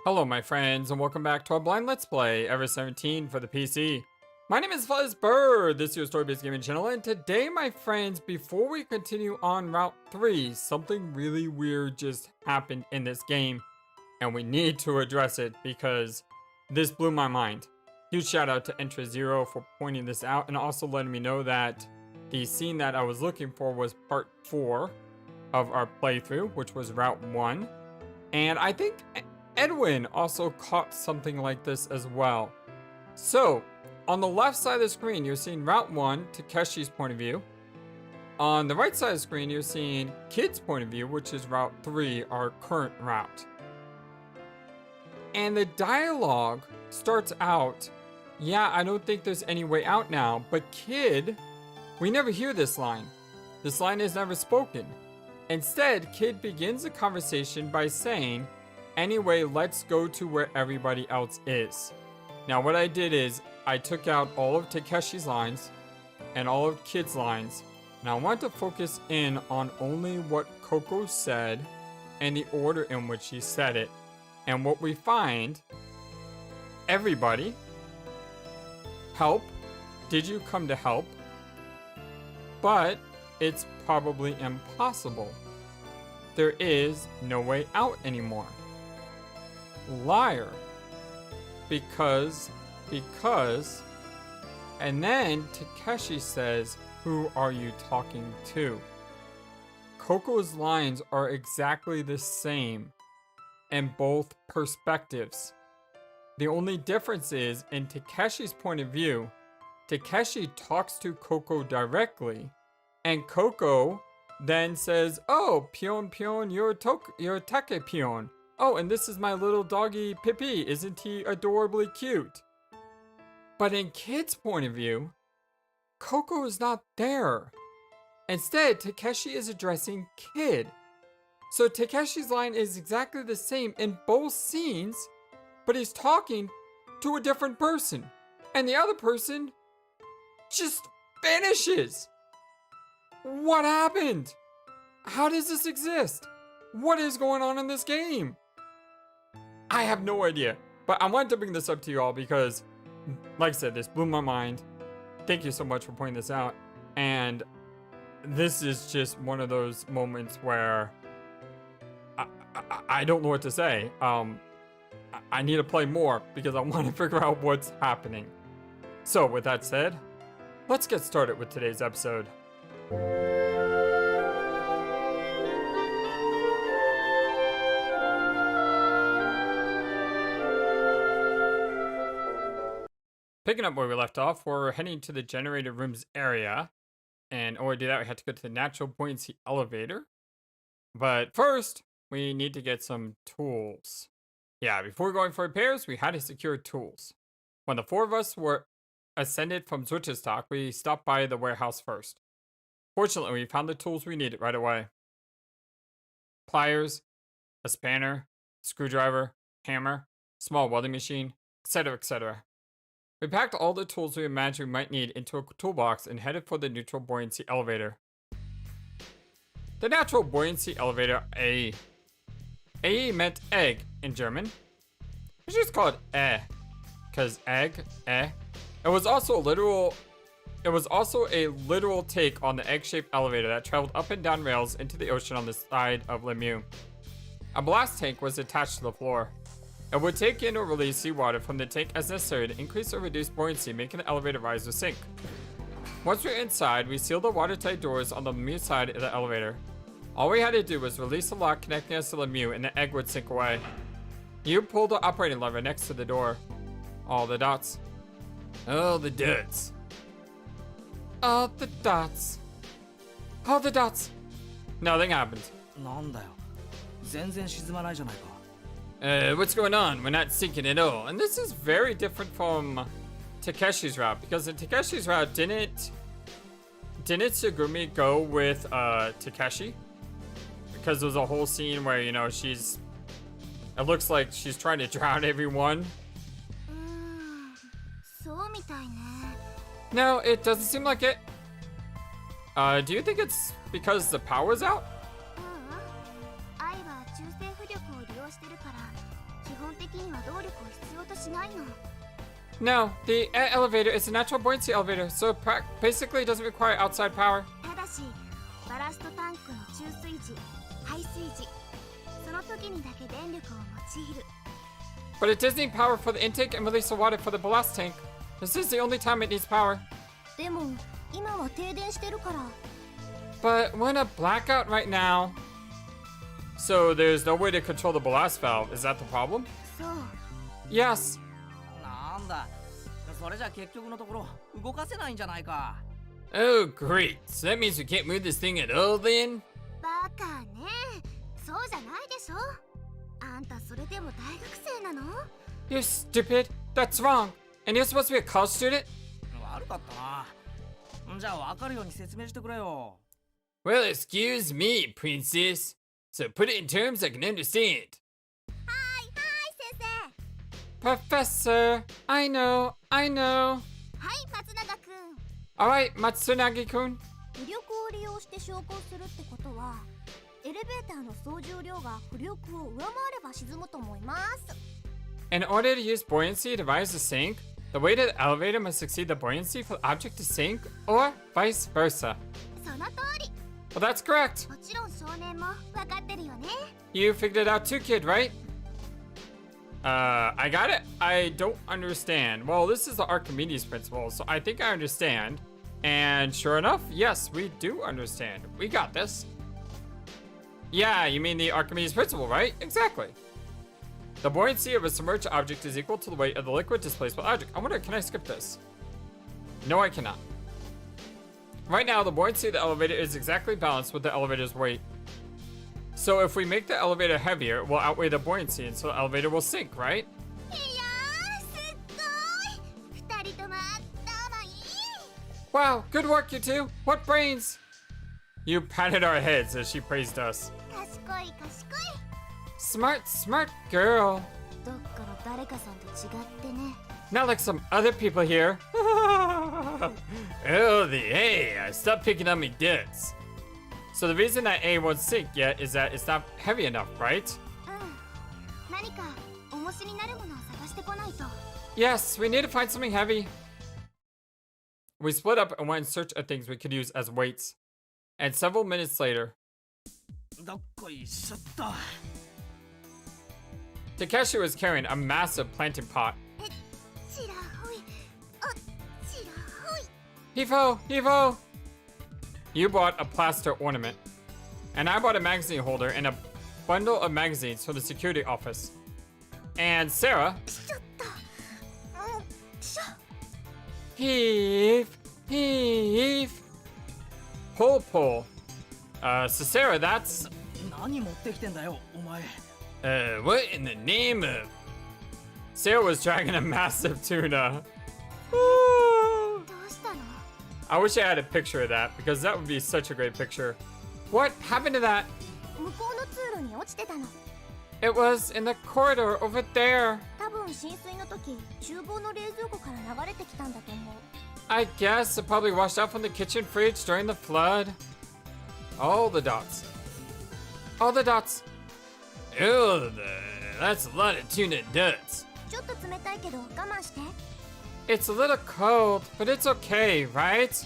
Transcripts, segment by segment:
Hello my friends and welcome back to our blind let's play Ever 17 for the PC. My name is FlightlessBird, this is your story-based gaming channel, and today my friends, before we continue on Route 3, something really weird just happened in this game and we need to address it because this blew my mind. Huge shout out to Entra0 for pointing this out and also letting me know that the scene that I was looking for was part 4 of our playthrough, which was Route 1, and I think Edwin also caught something like this as well. So, on the left side of the screen, you're seeing Route 1, Takeshi's point of view. On the right side of the screen, you're seeing KID's point of view, which is Route 3, our current route. And the dialogue starts out, yeah, I don't think there's any way out now, but KID, we never hear this line. This line is never spoken. Instead, KID begins the conversation by saying, anyway, let's go to where everybody else is. Now what I did is, I took out all of Takeshi's lines and all of KID's lines, and I want to focus in on only what Coco said and the order in which he said it. And what we find, everybody, help, did you come to help? But it's probably impossible. There is no way out anymore. Liar, because, and then Takeshi says, who are you talking to? Coco's lines are exactly the same in both perspectives. The only difference is, in Takeshi's point of view, Takeshi talks to Coco directly, and Coco then says, oh, Pion Pion, you're Take Pion. Oh, and this is my little doggy Pippi. Isn't he adorably cute? But in KID's point of view, Coco is not there. Instead, Takeshi is addressing KID. So Takeshi's line is exactly the same in both scenes, but he's talking to a different person. And the other person just vanishes. What happened? How does this exist? What is going on in this game? I have no idea, but I wanted to bring this up to you all because, like I said, this blew my mind. Thank you so much for pointing this out. And this is just one of those moments where I don't know what to say. I need to play more because I want to figure out what's happening. So with that said, let's get started with today's episode. Picking up where we left off, we're heading to the generator rooms area. And in order to do that, we have to go to the natural buoyancy elevator. But first, we need to get some tools. Yeah, before going for repairs, we had to secure tools. When the four of us were ascended from Zwitterstock, we stopped by the warehouse first. Fortunately, we found the tools we needed right away. Pliers, a spanner, screwdriver, hammer, small welding machine, etc., etc. We packed all the tools we imagined we might need into a toolbox and headed for the neutral buoyancy elevator. The natural buoyancy elevator, A. A meant egg in German. It's just called because egg, It was also a literal take on the egg-shaped elevator that traveled up and down rails into the ocean on the side of Lemieux. A blast tank was attached to the floor. It would take in or release seawater from the tank as necessary to increase or reduce buoyancy, making the elevator rise or sink. Once we were inside, we sealed the watertight doors on the Lemieux side of the elevator. All we had to do was release the lock connecting us to Lemieux and the egg would sink away. You pulled the operating lever next to the door. All the dots. Oh, the dots. All the dots. All the dots. Nothing happened. What's going on? We're not sinking at all. And this is very different from Takeshi's route, because in Takeshi's route, didn't Tsugumi go with Takeshi? Because there was a whole scene where, you know, it looks like she's trying to drown everyone. No, it doesn't seem like it. Do you think it's because the power's out? No, the elevator is a natural buoyancy elevator, so it basically doesn't require outside power. But it does need power for the intake and release of water for the ballast tank. This is the only time it needs power. But we're in a blackout right now. So there's no way to control the ballast valve. Is that the problem? Yes. Oh, great. So that means we can't move this thing at all then? You're stupid. That's wrong. And you're supposed to be a college student? Well, excuse me, princess. So put it in terms I can understand. Professor, I know. Alright, Matsunagi-kun. In order to use buoyancy to rise the sink, the weight of the elevator must exceed the buoyancy for the object to sink, or vice versa. Well, that's correct. You figured it out too, kid, right? I got it. I don't understand. Well, this is the Archimedes Principle, so I think I understand. And sure enough, yes, we do understand. We got this. Yeah, you mean the Archimedes Principle, right? Exactly. The buoyancy of a submerged object is equal to the weight of the liquid displaced by the object. I wonder, can I skip this? No, I cannot. Right now, the buoyancy of the elevator is exactly balanced with the elevator's weight. So if we make the elevator heavier, it will outweigh the buoyancy, and so the elevator will sink, right? Wow, good work, you two. What brains? You patted our heads as she praised us. Smart girl. Not like some other people here. Oh, the A. Stop picking on me duds. So the reason that A won't sink yet is that it's not heavy enough, right? Yes, we need to find something heavy. We split up and went in search of things we could use as weights. And several minutes later... Takeshi was carrying a massive planting pot. Heave-ho! You bought a plaster ornament. And I bought a magazine holder and a bundle of magazines from the security office. And Sarah... Heave! Pull. So Sarah, that's... what in the name of... Sarah was dragging a massive tuna. I wish I had a picture of that, because that would be such a great picture. What happened to that? It was in the corridor over there. I guess it probably washed out from the kitchen fridge during the flood. All the dots. Ew, that's a lot of tuna duds. It's a little cold, but it's okay, right?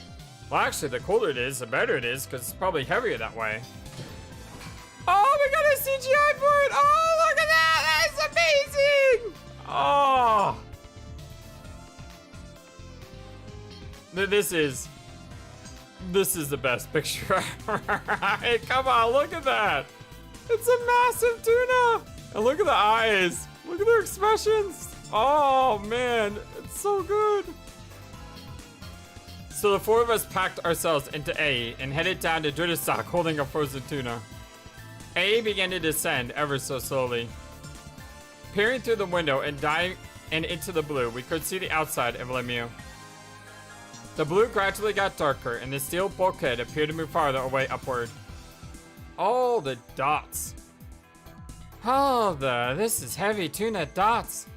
Well, actually, the colder it is, the better it is, because it's probably heavier that way. Oh, we got a CGI for it! Oh, look at that! That's amazing! Oh! This is the best picture ever. Hey, come on, look at that! It's a massive tuna! And look at the eyes! Look at their expressions! Oh, man, it's so good! So the four of us packed ourselves into A and headed down to Drittastock holding a frozen tuna. A began to descend ever so slowly. Peering through the window and diving into the blue, we could see the outside of Lemieux. The blue gradually got darker and the steel bulkhead appeared to move farther away upward. All the dots. This is heavy tuna dots.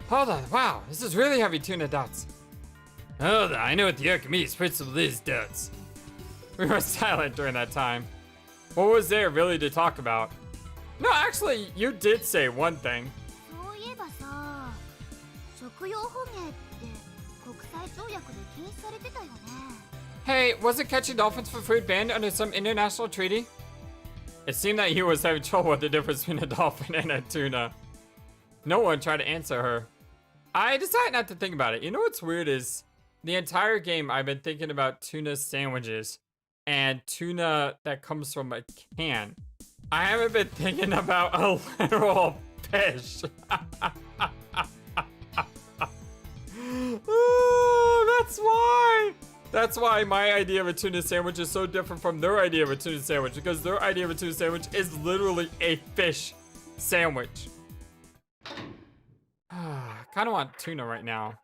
Hold on, wow, this is really heavy tuna dots. I know what the Archimedes Principle is, duds. We were silent during that time. What was there really to talk about? No, actually, you did say one thing. ばさ、食用捕鯨って国際条約で禁止されてたよね。Hey, wasn't catching dolphins for food banned under some international treaty? It seemed that you was having trouble with the difference between a dolphin and a tuna. No one tried to answer her. I decided not to think about it. You know what's weird is the entire game I've been thinking about tuna sandwiches and tuna that comes from a can. I haven't been thinking about a literal fish. Oh, that's why. That's why my idea of a tuna sandwich is so different from their idea of a tuna sandwich, because their idea of a tuna sandwich is literally a fish sandwich. I kind of want tuna right now.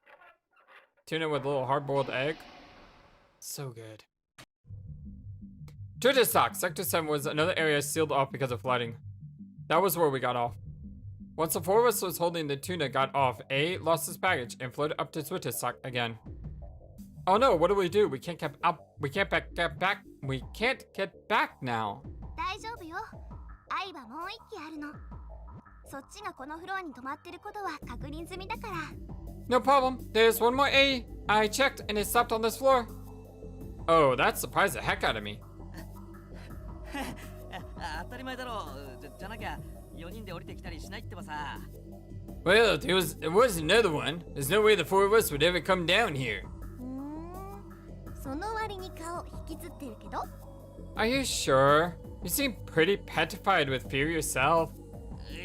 Tuna with a little hard-boiled egg. So good. Treasure stock. Sector 7 was another area sealed off because of flooding. That was where we got off. Once the four of us was holding the tuna got off, A lost his baggage and floated up to Treasure stock again. Oh no, what do? We can't get up. We can't get back. We can't get back now. 大丈夫よ。愛はもう一機あるの。そっちがこのフロアに止まってることは確認済みだから。No problem. There's one more A. I checked and it stopped on this floor. Oh, that surprised the heck out of me. 当たり前だろう。じゃなきゃ4人で降りてきたりしないってばさ。Well, there was another one. There's no way the four of us would ever come down here. その割に顔引きずってるけど。Are you sure? You seem pretty petrified with fear yourself.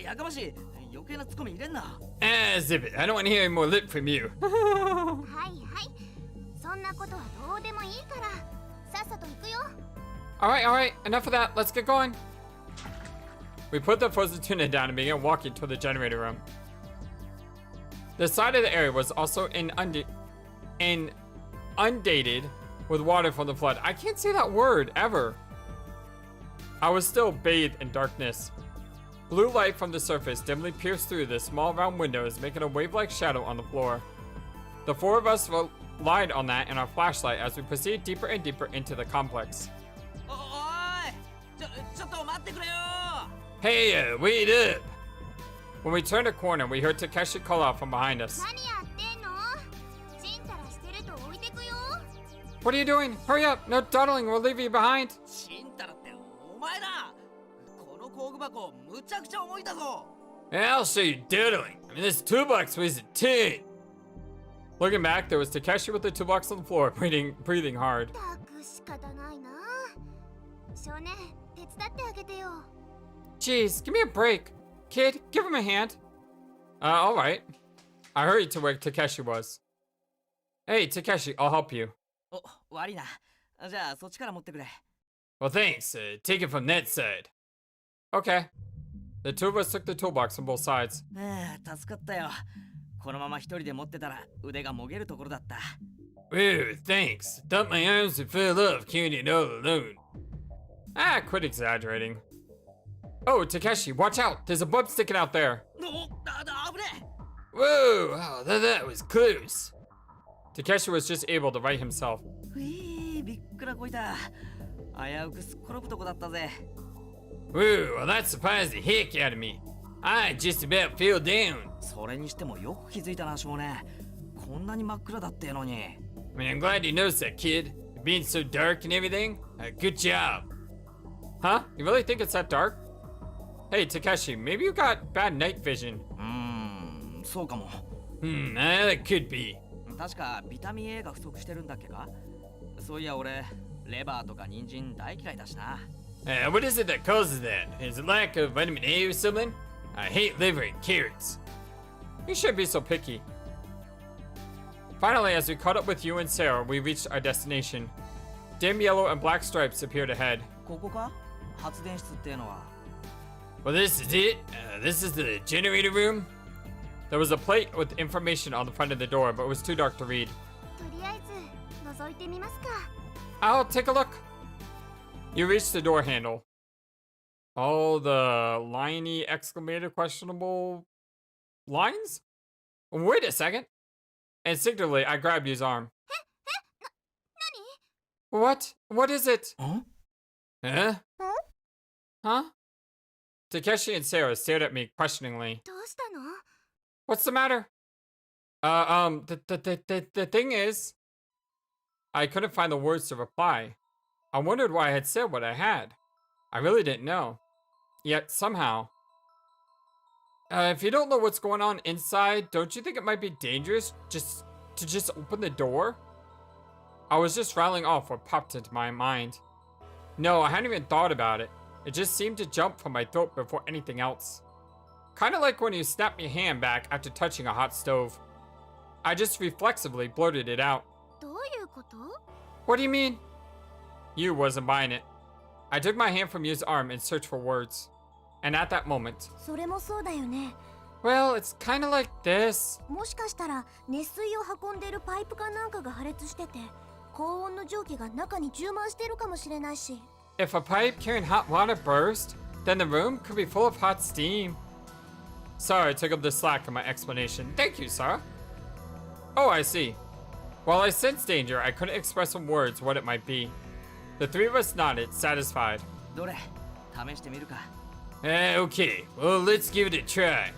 やかましい。余計なツッコミ入れんな。Zip it. I don't want to hear any more lip from you. はいはい。そんなことはどうでもいいから。さっさと行くよ。Alright. Enough of that. Let's get going. We put the frozen tuna down and began walking toward the generator room. The side of the area was also inundated with water from the flood. I can't say that word ever. I was still bathed in darkness. Blue light from the surface dimly pierced through the small round windows, making a wave-like shadow on the floor. The four of us relied on that and our flashlight as we proceeded deeper and deeper into the complex. おい、ちょっと待ってくれよ。Hey, wait up! When we turned a corner, we heard Takeshi call out from behind us. 何やってんの？ちんたらしてると置いてくよ。What are you doing? Hurry up! No dawdling, we'll leave you behind. ちんたらってお前だ。この工具箱むちゃくちゃ重いだぞ。I'll show you dawdling. I mean, this toolbox weighs a tin. Looking back, there was Takeshi with the toolbox on the floor, breathing hard. たく仕方ないな。少年、手伝ってあげてよ。Jeez, give me a break. Kid, give him a hand. Alright. I hurried to where Takeshi was. Hey, Takeshi, I'll help you. お、悪いな。じゃあそっちから持ってくれ。Well, thanks. Take it from that side. Okay. The two of us took the toolbox on both sides. 助かったよ。このまま一人で持ってたら腕がもげるところだった。Ooh, thanks. Thought my arms would fall off carrying it all alone. Quit exaggerating. Oh, Takeshi, watch out! There's a bump sticking out there. 危ね。 Whoa, that was close. Takeshi was just able to right himself. びっくらこいた。危うくすっ転ぶとこだったぜ。Whoa, well that surprised the heck out of me. I just about fell down. それにしてもよく気づいたな、少年。こんなに真っ暗だってのに。I mean, I'm glad you noticed that, kid. Being so dark and everything. Good job. Huh? You really think it's that dark? Hey, Takeshi, maybe you got bad night vision. そうかも。That could be. 確かビタミン A が不足してるんだっけか？そういや俺、レバーとか人参大嫌いだしな。What is it that causes that? Is it lack of vitamin A or something? I hate liver and carrots. You shouldn't be so picky. Finally, as we caught up with you and Sarah, we reached our destination. Dim yellow and black stripes appeared ahead. ここか？発電室っていうのは。Well, this is it. This is the generator room. There was a plate with information on the front of the door, but it was too dark to read. とりあえず覗いてみますか。I'll take a look. You reached the door handle. All the liney exclamator questionable lines? Wait a second. Instinctively, I grabbed his arm. 何？ What? What is it? Huh? Huh? Takeshi and Sarah stared at me questioningly. どうしたの？ What's the matter? The thing is, I couldn't find the words to reply. I wondered why I had said what I had. I really didn't know. Yet, somehow... if you don't know what's going on inside, don't you think it might be dangerous to just open the door? I was just rattling off what popped into my mind. No, I hadn't even thought about it. It just seemed to jump from my throat before anything else. Kind of like when you snap your hand back after touching a hot stove. I just reflexively blurted it out. どういうこと？ What do you mean? Yu wasn't buying it. I took my hand from Yu's arm and searched for words. And at that moment... それもそうだよね。 Well, it's kind of like this. もしかしたら熱水を運んでるパイプかなんかが破裂してて、高温の蒸気が中に充満してるかもしれないし。 If a pipe carrying hot water burst, then the room could be full of hot steam. Sarah took up the slack of my explanation. Thank you, Sarah. Oh, I see. While I sensed danger, I couldn't express in words what it might be. The three of us nodded, satisfied. どれ試してみるか Okay, well, let's give it a try.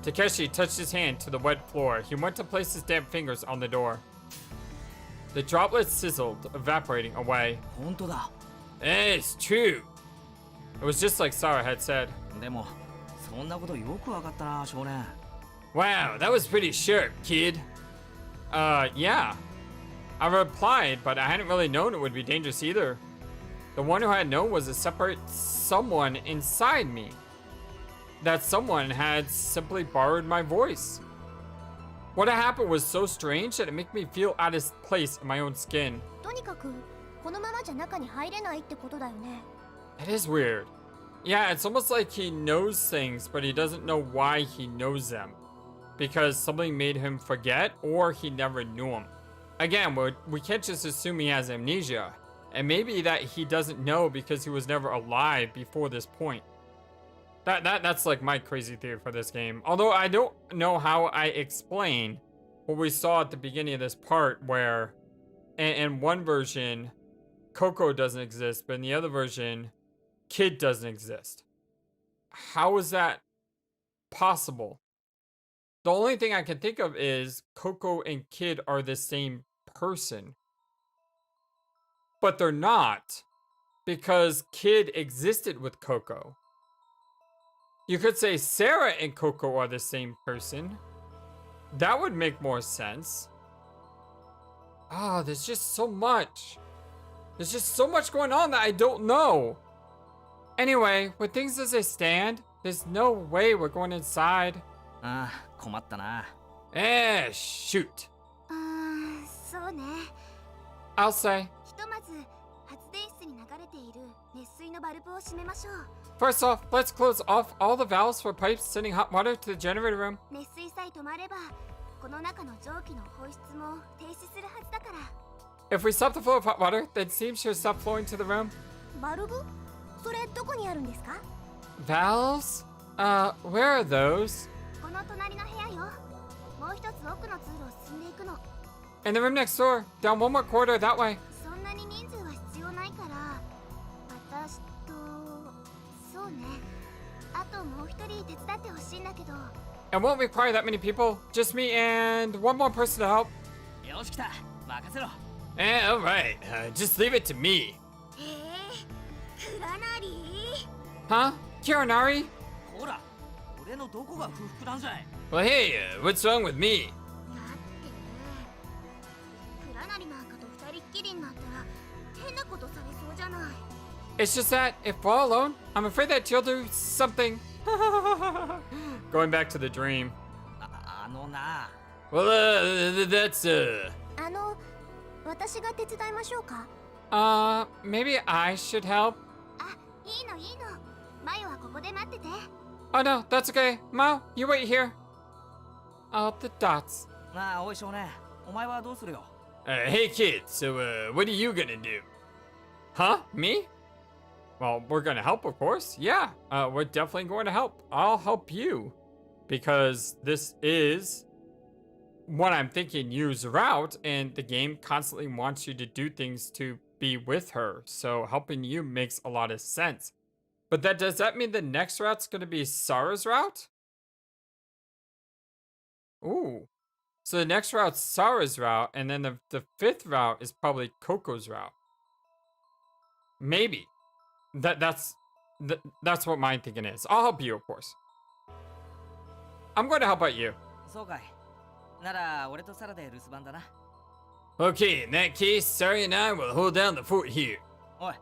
Takeshi touched his hand to the wet floor. He went to place his damp fingers on the door. The droplets sizzled, evaporating away. 本当だ It's true. It was just like Sarah had said. でもそんなことよくわかったな少年 Wow, that was pretty sharp, kid. Yeah. I replied, but I hadn't really known it would be dangerous either. The one who had known was a separate someone inside me. That someone had simply borrowed my voice. What had happened was so strange that it made me feel out of place in my own skin. とにかくこのままじゃ中に入れないってことだよね。 It is weird. Yeah, it's almost like he knows things, but he doesn't know why he knows them. Because something made him forget, or he never knew him. Again, we can't just assume he has amnesia. And maybe that he doesn't know because he was never alive before this point. That's like my crazy theory for this game. Although I don't know how I explain what we saw at the beginning of this part where in one version, Coco doesn't exist, but in the other version, Kid doesn't exist. How is that possible? The only thing I can think of is Coco and Kid are the same person. But they're not, because Kid existed with Coco. You could say Sarah and Coco are the same person. That would make more sense. Ah, there's just so much. There's just so much going on that I don't know. Anyway, with things as they stand, there's no way we're going inside. ああ困ったな Shoot. そうね。 I'll say. ひとまず発電室に流れている熱水のバルブを閉めましょう。 First off, let's close off all the valves for pipes sending hot water to the generator room. 熱水さえ止まれば、この中の蒸気の放出も停止するはずだから。 If we stop the flow of hot water, then steam should stop flowing to the room. バルブ？それどこにあるんですか？ Valves? Where are those? この隣の部屋よ。もう一つ奥の通路を進んでいくの。 In the room next door. Down one more corridor that way. そんなに人数は必要ないから、私と、そうね。あともう一人手伝ってほしいんだけど。 It won't require that many people. Just me and one more person to help. よし来た任せろ Alright. Just leave it to me. クラナリ Huh? Kiranari? ほら俺のどこが不服なんじゃい Well, hey, what's wrong with me? だってね、クラナリなんかと二人っきりになったら変なことされそうじゃない。 It's just that if we're all alone, I'm afraid that you'll do something. Going back to the dream. あのな Well, that's, 私が手伝いましょうか？ maybe I should help? あ、いいのいいの。マヨはここで待ってて。 Oh no, that's okay. Mao, you wait here. Oh, the dots. なあおい少年お前はどうするよ Hey kid, so, what are you gonna do? Huh? Me? Well, we're gonna help, of course. Yeah, we're definitely going to help. I'll help you. Because this is what I'm thinking Yu's route, and the game constantly wants you to do things to be with her. So helping you makes a lot of sense. But does that mean the next route's gonna be Sarah's route? Ooh. So the next route's Sara's route, and then the fifth route is probably Coco's route. Maybe. That's what my thinking is. I'll help you, of course. I'm going to help out you. そうかい。なら俺とサラで留守番だな。 Okay, in that case, Sari and I will hold down the fort here. おい、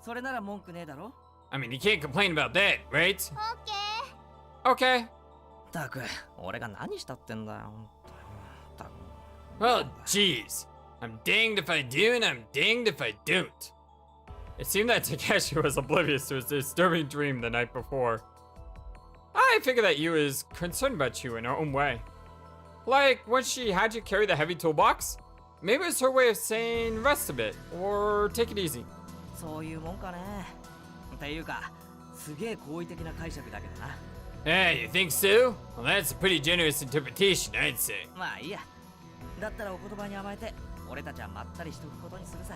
それなら文句ねえだろ。 I mean, you can't complain about that, right? オッケ Okay. ったく、俺が何したってんだよ。ったく。 Well, geez. I'm danged if I do, and I'm danged if I don't. It seemed that Takeshi was oblivious to his disturbing dream the night before. I figured that Yu is concerned about you in her own way. Like when she had you carry the heavy toolbox? Maybe it's her way of saying rest a bit, or take it easy. そういうもんかね。っていうか、すげえ好意的な解釈だけどな。 Eh, you think so? Well, that's a pretty generous interpretation, I'd say. まあいいや。だったらお言葉に甘えて、俺たちはまったりしとくことにするさ。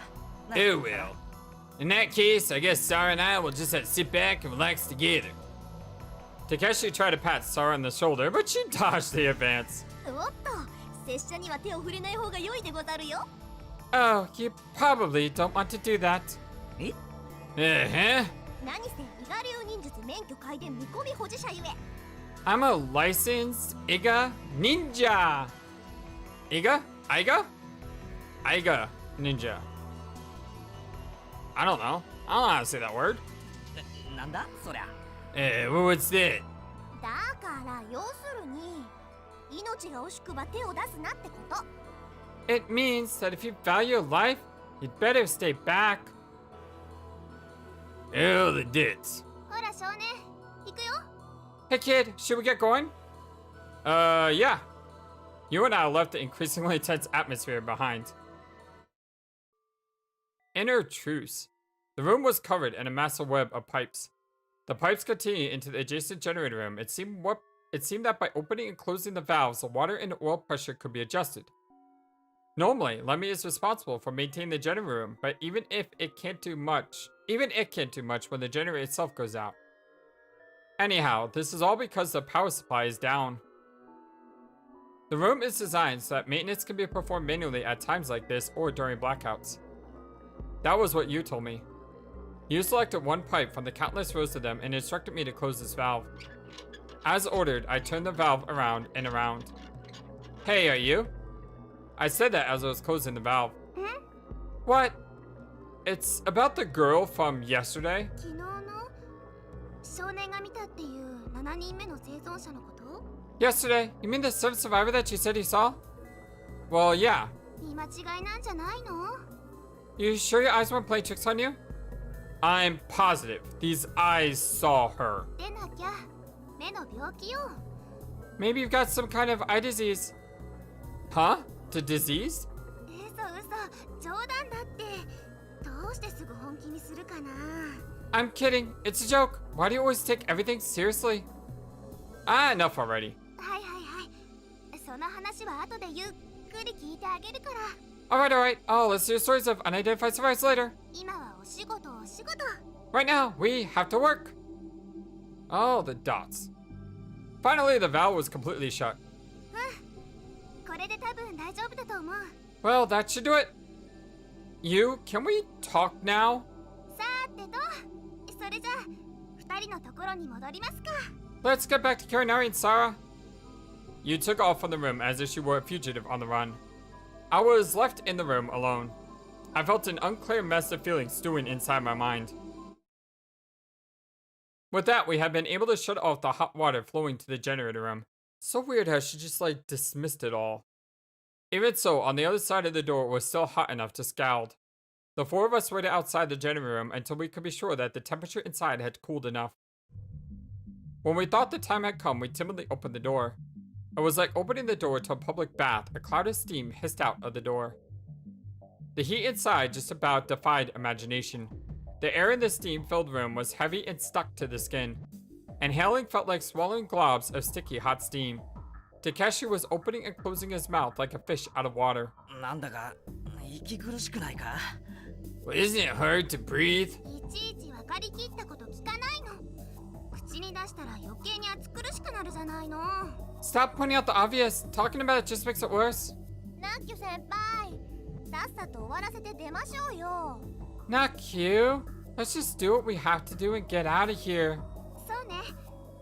Oh well. In that case, I guess Sara and I will just have to sit back and relax together. Takeshi tried to pat Sara on the shoulder, but she dodged the advance. ー。おっと、拙者には手を触れない方が良いでござるよ。 Oh, you probably don't want to do that. え？ Uh-huh. 何せ伊賀流忍術免許皆伝見込み保持者ゆえ。 I'm a licensed Iga ninja. Iga? Iga? Iga ninja. I don't know. I don't know how to say that word. なんだそりゃ。 Well, what's that? だから要するに命が惜しくば手を出すなってこと。 It means that if you value your life, you'd better stay back. Oh, the dits. ほら少年、行くよ。 Hey kid, should we get going? Yeah. You and I left the increasingly tense atmosphere behind. Inner truce. The room was covered in a massive web of pipes. The pipes continued into the adjacent generator room. It seemed that by opening and closing the valves, the water and oil pressure could be adjusted. Normally, Lemmy is responsible for maintaining the generator room, but even it can't do much when the generator itself goes out. Anyhow, this is all because the power supply is down. The room is designed so that maintenance can be performed manually at times like this or during blackouts. That was what you told me. You selected one pipe from the countless rows of them and instructed me to close this valve. As ordered, I turned the valve around and around. Hey, are you? I said that as I was closing the valve. Hmm? What? It's about the girl from yesterday? 昨日の少年が見たっていう7人目の生存者のこと？ Yesterday? You mean the seventh survivor that you said you saw? Well, yeah. 見間違いなんじゃないの？ You sure your eyes weren't playing tricks on you? I'm positive these eyes saw her. でなきゃ目の病気よ。 Maybe you've got some kind of eye disease. Huh? The disease? 嘘冗談だって。どうしてすぐ本気にするかな。 I'm kidding. It's a joke. Why do you always take everything seriously? Ah, enough already. はいはいはい。その話は後でゆっくり聞いてあげるから。 Alright. I'll listen to your stories of unidentified survivors later. 今はお仕事。 Right now, we have to work. Oh, the dots. Finally, the valve was completely shut. これで多分大丈夫だと思う。 Well, that should do it. You, can we talk now? さてと、それじゃあ2人のところに戻りますか。 Let's get back to Karinari and Sarah. You took off from the room as if she were a fugitive on the run. I was left in the room alone. I felt an unclear mess of feelings stewing inside my mind. With that, we had been able to shut off the hot water flowing to the generator room. So weird how she just dismissed it all. Even so, on the other side of the door it was still hot enough to scald. The four of us waited outside the generator room until we could be sure that the temperature inside had cooled enough. When we thought the time had come, we timidly opened the door. It was like opening the door to a public bath. A cloud of steam hissed out of the door. The heat inside just about defied imagination. The air in the steam-filled room was heavy and stuck to the skin. Inhaling felt like swallowing globs of sticky hot steam. Takeshi was opening and closing his mouth like a fish out of water. なんだか息苦しくないか？ Well, isn't it hard to breathe? いちいち分かりきったこと聞かないの。口に出したら余計に暑苦しくなるじゃないの。Stop pointing out the obvious. Talking about it just makes it worse. ナッキュ先輩、さっさと終わらせて出ましょうよ。 Not Q. Let's just do what we have to do and get out of here. そうね。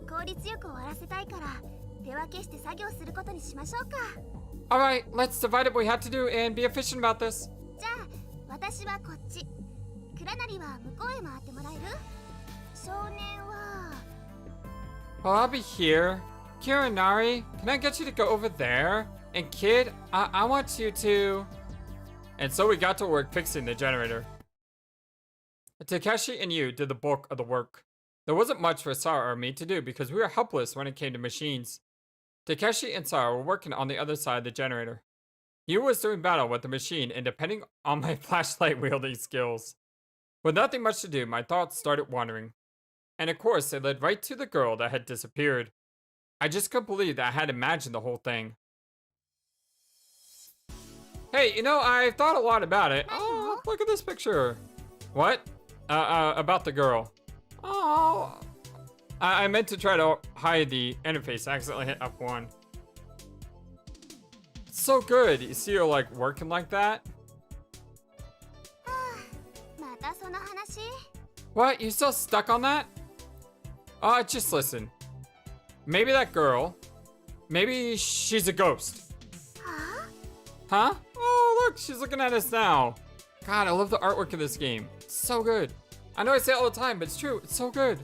効率よく終わらせたいから、手分けして作業することにしましょうか。 Alright, let's divide up what we have to do and be efficient about this. じゃあ、私はこっち。倉成は向こうへ回ってもらえる？少年は。 Well, I'll be here. Kiranari, can I get you to go over there? And Kid, I want you to... And so we got to work fixing the generator. Takeshi and you did the bulk of the work. There wasn't much for Sara or me to do because we were helpless when it came to machines. Takeshi and Sara were working on the other side of the generator. Yu was doing battle with the machine and depending on my flashlight wielding skills. With nothing much to do, my thoughts started wandering. And of course, they led right to the girl that had disappeared. I just couldn't believe that I had imagined the whole thing. Hey, you know, I've thought a lot about it. Oh, look at this picture. What? About the girl. Oh. I meant to try to hide the interface. I accidentally hit F1. It's so good. You see her like working like that? またその話？ What? You still stuck on that? Just listen. Maybe that girl. Maybe she's a ghost. はあ？ Huh? Oh, look, she's looking at us now. God, I love the artwork in this game. It's so good. I know I say it all the time, but it's true. It's so good.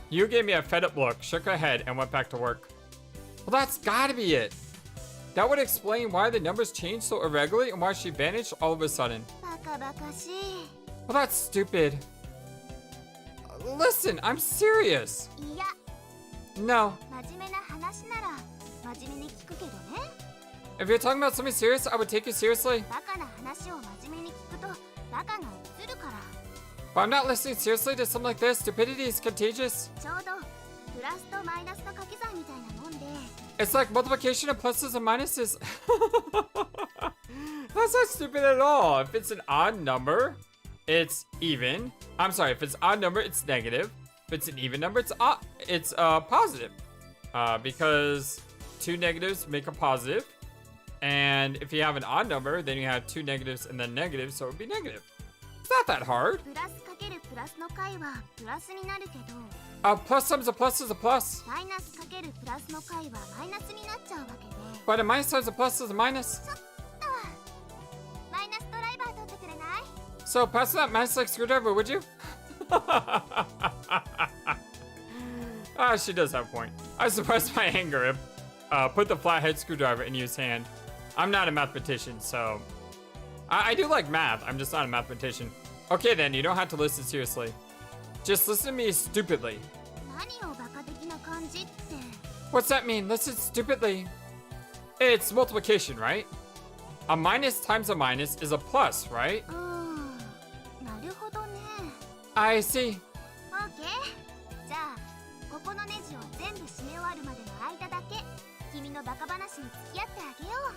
You gave me a fed up look, shook her head, and went back to work. Well, that's gotta be it. That would explain why the numbers changed so irregularly and why she vanished all of a sudden. バカバカしい。 Well, that's stupid. Listen, I'm serious. いや、 No. 真面目な話なら真面目に聞くけどね。 If you're talking about something serious, I would take you seriously. バカな話を真面目に聞くとバカが映るから。 But I'm not listening seriously to something like this. Stupidity is contagious. ちょうどプラスとマイナスの掛け算みたいなもんで。 It's like multiplication of pluses and minuses. That's not stupid at all. If it's an odd number, it's even. I'm sorry, if it's odd number, it's negative. If it's an even number, it's positive. Because two negatives make a positive. And if you have an odd number, then you have two negatives and then negative, so it would be negative. It's not that hard. プラスかけるプラスの解はプラスになるけど、 Plus times a plus is a plus. マイナスかけるプラスの解はマイナスになっちゃうわけで。 But a minus times a plus is a minus. マイナスドライバー取ってくれない？ So pass that minus like screwdriver, would you? She does have a point. I suppressed my anger and put the flathead screwdriver in Yu's hand. I'm not a mathematician, so... I do like math, I'm just not a mathematician. Okay then, you don't have to listen seriously. Just listen to me stupidly. 何をバカ的な感じって。 What's that mean? Listen stupidly. It's multiplication, right? A minus times a minus is a plus, right? なるほどね。 I see. オーケー。じゃあここのネジを全部締め終わるまでの間だけ君のバカ話に付き合ってあげよう。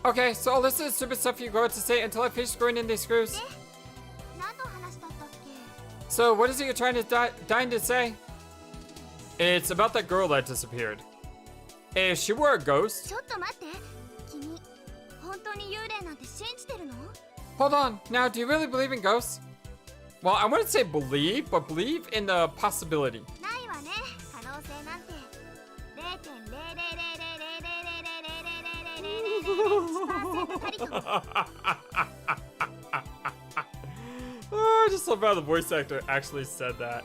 Okay, so I'll listen to stupid stuff you're going to say until I finish screwing in these screws. で、何の話だったっけ？ So, what is it you're trying to dying to say? It's about that girl that disappeared. If she were a ghost... ちょっと待って。君、本当に幽霊なんて信じてるの？ Hold on. Now, do you really believe in ghosts? Well, I wouldn't say believe, but believe in the possibility. ないわね。可能性なんて 0.000000000000000000000%たりとも。 Oh, I just love how the voice actor actually said that.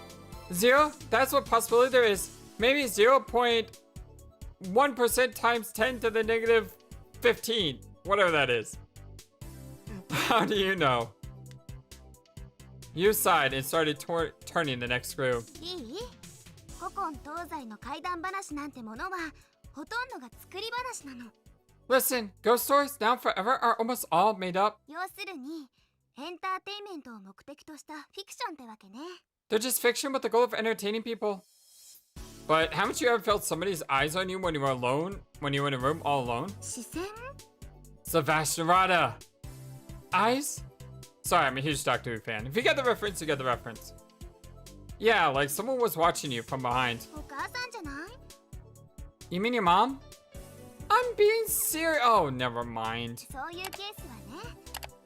Zero? That's what possibility there is. Maybe 0.1% times 10 to the negative 15. Whatever that is. How do you know? You sighed and started turning the next screw. いい？古今東西の怪談話なんてものはほとんどが作り話なの。 Listen, ghost stories now and forever are almost all made up. 要するにエンターテインメントを目的としたフィクションってわけね。 They're just fiction with the goal of entertaining people. But haven't you ever felt somebody's eyes on you when you were alone? When you were in a room all alone? 視線？ Sebastian Rada. Eyes? Sorry, I'm a huge Doctor Who fan. If you get the reference, you get the reference. Yeah, like someone was watching you from behind. お母さんじゃない？ You mean your mom? I'm being serious. Oh, never mind. そういうケースはね、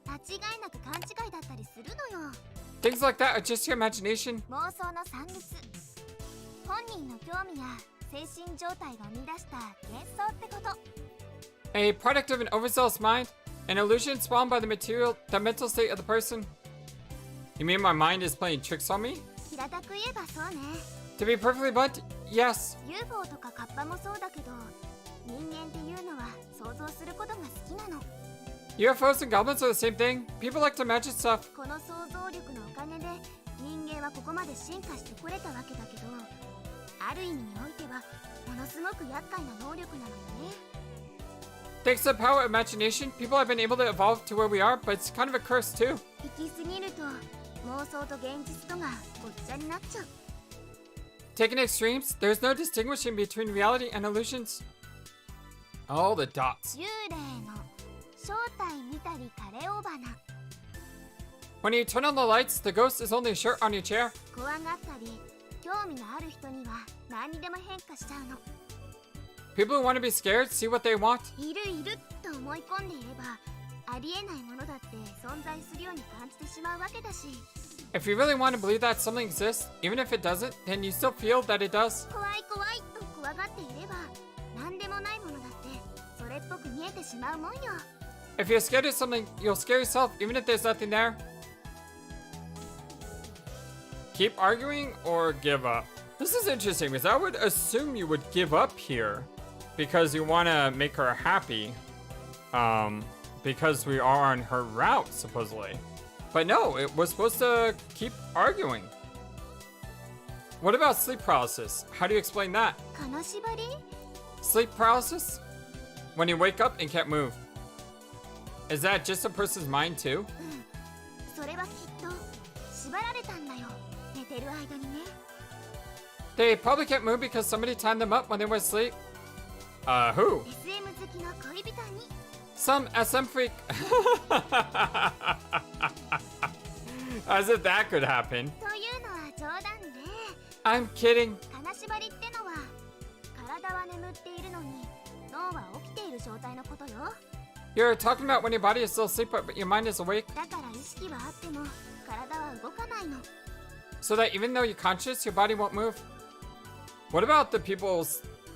間違いなく勘違いだったりするのよ。 Things like that are just your imagination. 妄想の産物。本人の興味や精神状態が生み出した幻想ってこと。 A product of an overzealous mind, an illusion spawned by the mental state of the person. You mean my mind is playing tricks on me? 平たく言えばそうね。 To be perfectly blunt, yes. UFO とかカッパもそうだけど、人間っていうのは想像することが好きなの。 UFOs and goblins are the same thing. People like to imagine stuff. この想像力のおかげで人間はここまで進化してこれたわけだけど、ある意味においてはものすごく厄介な能力なのよね。 Thanks to the power of imagination, people have been able to evolve to where we are, but it's kind of a curse too. 行き過ぎると妄想と現実とがごっちゃになっちゃう。 Taking extremes, there's no distinguishing between reality and illusions. All the dots. 幽霊の正体見たり枯れ尾花。 When you turn on the lights, the ghost is only a shirt on your chair. 怖がったり興味のある人には何にでも変化しちゃうの。 People who want to be scared see what they want. いるいると思い込んでいればありえないものだって存在するように感じてしまうわけだし。 If you really want to believe that something exists, even if it doesn't, then you still feel that it does. 怖い怖いと怖がっていれば何でもないものだってそれっぽく見えてしまうもんよ。 If you're scared of something, you'll scare yourself even if there's nothing there. Keep arguing or give up? This is interesting because I would assume you would give up here because you want to make her happy. Because we are on her route, supposedly. But no, it was supposed to keep arguing. What about sleep paralysis? How do you explain that? 金縛り？ Sleep paralysis? When you wake up and can't move. Is that just a person's mind too? それはきっと縛られたんだよ。寝てる間にね。 They probably can't move because somebody tied them up when they were asleep. Who? SM 好きの恋人に。 Some SM freak. As if that could happen. というのは冗談で、 I'm kidding. 金縛りってのは体は眠っているのに脳は起きている状態のことよ。 You're talking about when your body is still asleep but your mind is awake? だから意識はあっても体は動かないの。 So that even though you're conscious, your body won't move? What about the people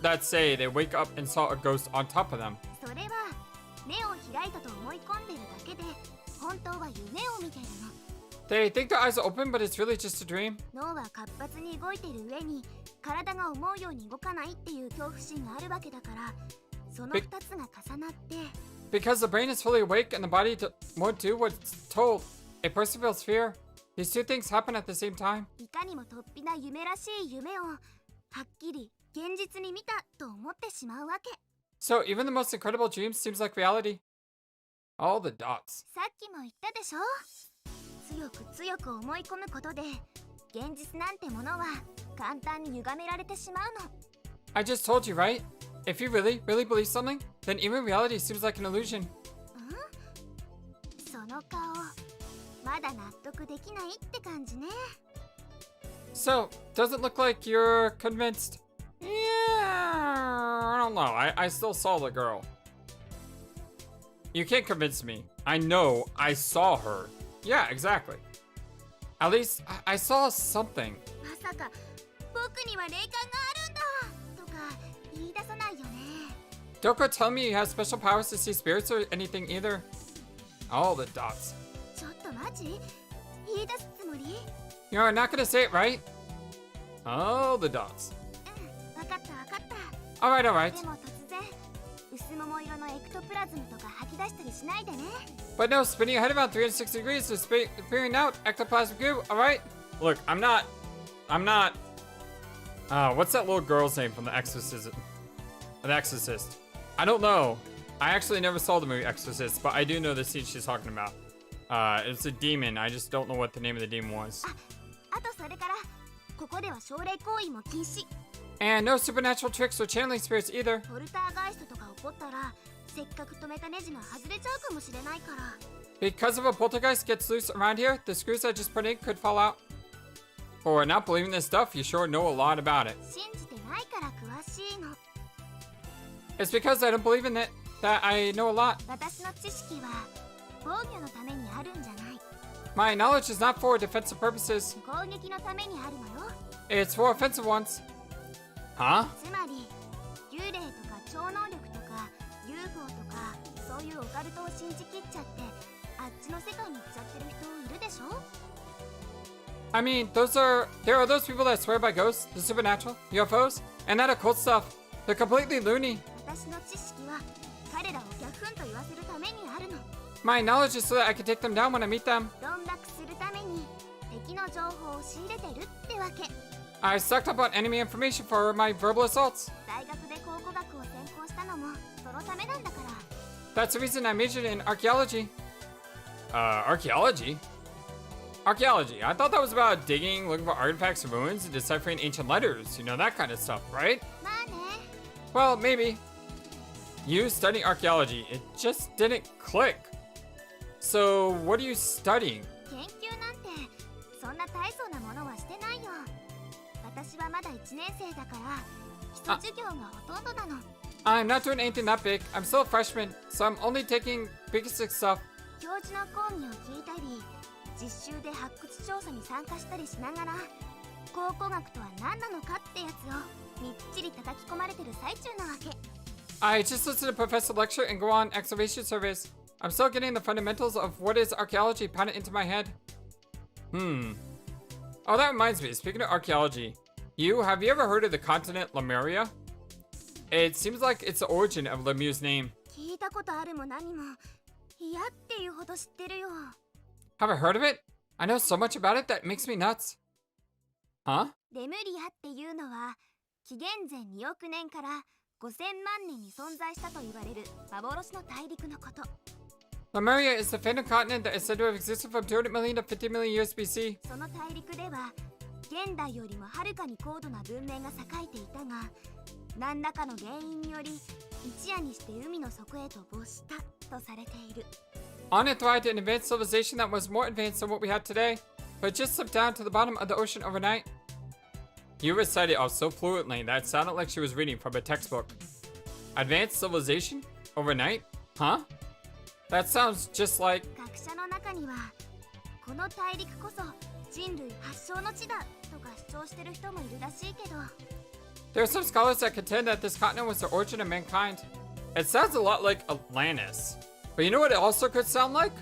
that say they wake up and saw a ghost on top of them? それは目を開いたと思い込んでるだけで本当は夢を見てるの。 They think their eyes are open, but it's really just a dream. 脳は活発に動いてる上に体が思うように動かないっていう恐怖心があるわけだから、その2つが重なって Because the brain is fully awake and the body won't do what's told. A person feels fear. These two things happen at the same time. いかにも突飛な夢らしい夢をはっきり現実に見たと思ってしまうわけ。 So even the most incredible dream seems like reality. All the dots. さっきも言ったでしょ。強く強く思い込むことで現実なんてものは簡単に歪められてしまうの。 I just told you, right? If you really, really believe something, then even reality seems like an illusion. その顔まだ納得できないって感じね。 So, doesn't look like you're convinced. Yeah, I don't know. I still saw the girl. You can't convince me. I know I saw her. Yeah, exactly. At least, I saw something. まさか僕には霊感があるんだとか言い出さないよね。 Don't go tell me you have special powers to see spirits or anything either. All the dots. ちょっとマジ？言い出すつもり？ You're not gonna say it, right? All the dots. わかったわかった。 Alright, alright. でも突然薄桃色のエクトプラズムとか吐き出したりしないでね。 But no, spinning your head about 360 degrees is appearing out ectoplasmic goo, alright? Look, I'm not... what's that little girl's name from The Exorcist? The Exorcist. I don't know. I actually never saw the movie Exorcist, but I do know the scene she's talking about. It's a demon. I just don't know what the name of the demon was. あとそれからここでは奨励行為も禁止。 And no supernatural tricks or channeling spirits either. ポルターガイストとか起こったらせっかく止めたネジが外れちゃうかもしれないから。 Because if a poltergeist gets loose around here, the screws I just put in could fall out. For not believing this stuff, you sure know a lot about it. 信じてないから詳しいの。It's because I don't believe in it that I know a lot. 私の知識は防御のためにあるんじゃない。 My knowledge is not for defensive purposes. 攻撃のためにあるのよ。 It's for offensive ones. Huh? つまり幽霊とか超能力とか UFO とかそういうオカルトを信じきっちゃってあっちの世界に行っちゃってる人いるでしょ。 I mean, there are those people that swear by ghosts, the supernatural, UFOs, and that occult stuff. They're completely loony. 私の知識は彼らをギャフンと言わせるためにあるの。 My knowledge is so that I can take them down when I meet them. 論破するために敵の情報を仕入れてるってわけ。 I sucked up on enemy information for my verbal assaults. 大学で考古学を専攻したのもそのためなんだから。 That's the reason I majored in archaeology. Archaeology? Archaeology. I thought that was about digging, looking for artifacts and ruins, and deciphering ancient letters. You know, that kind of stuff, right? まあね。 Well, maybe. You studying archaeology. It just didn't click. So, what are you studying? 研究なんてそんな大層なものはしてないよ。私はまだ1年生だから基礎授業がほとんどなの。 I'm not doing anything that big. I'm still a freshman, so I'm only taking basic stuff. 教授の講義を聞いたり実習で発掘調査に参加したりしながら考古学とは何なのかってやつをみっちり叩き込まれてる最中なわけ。 I just listen to Professor lecture and go on excavation surveys. I'm still getting the fundamentals of what is archaeology pounded into my head. Oh, that reminds me. Speaking of archaeology, have you ever heard of the continent Lemuria? It seems like it's the origin of Lemieux's name. 聞いたことあるも何も嫌っていうほど知ってるよ。 Have I heard of it? I know so much about it that it makes me nuts. Huh? レムリアっていうのは紀元前2億年から5000万年に存在したと言われる幻の大陸のこと。 Lemuria is the phantom continent that is said to have existed from 200 million to 50 million years BC. その大陸では現代よりもはるかに高度な文明が栄えていたが何らかの原因により一夜にして海の底へと没したとされている。 On it thrived an advanced civilization that was more advanced than what we had today, but it just slipped down to the bottom of the ocean overnight. You recited off so fluently that it sounded like she was reading from a textbook. Advanced civilization? Overnight? Huh? That sounds just like... 学者の中にはこの大陸こそ人類発祥の地だとか主張してる人もいるらしいけど There are some scholars that contend that this continent was the origin of mankind. It sounds a lot like Atlantis. But you know what it also could sound like?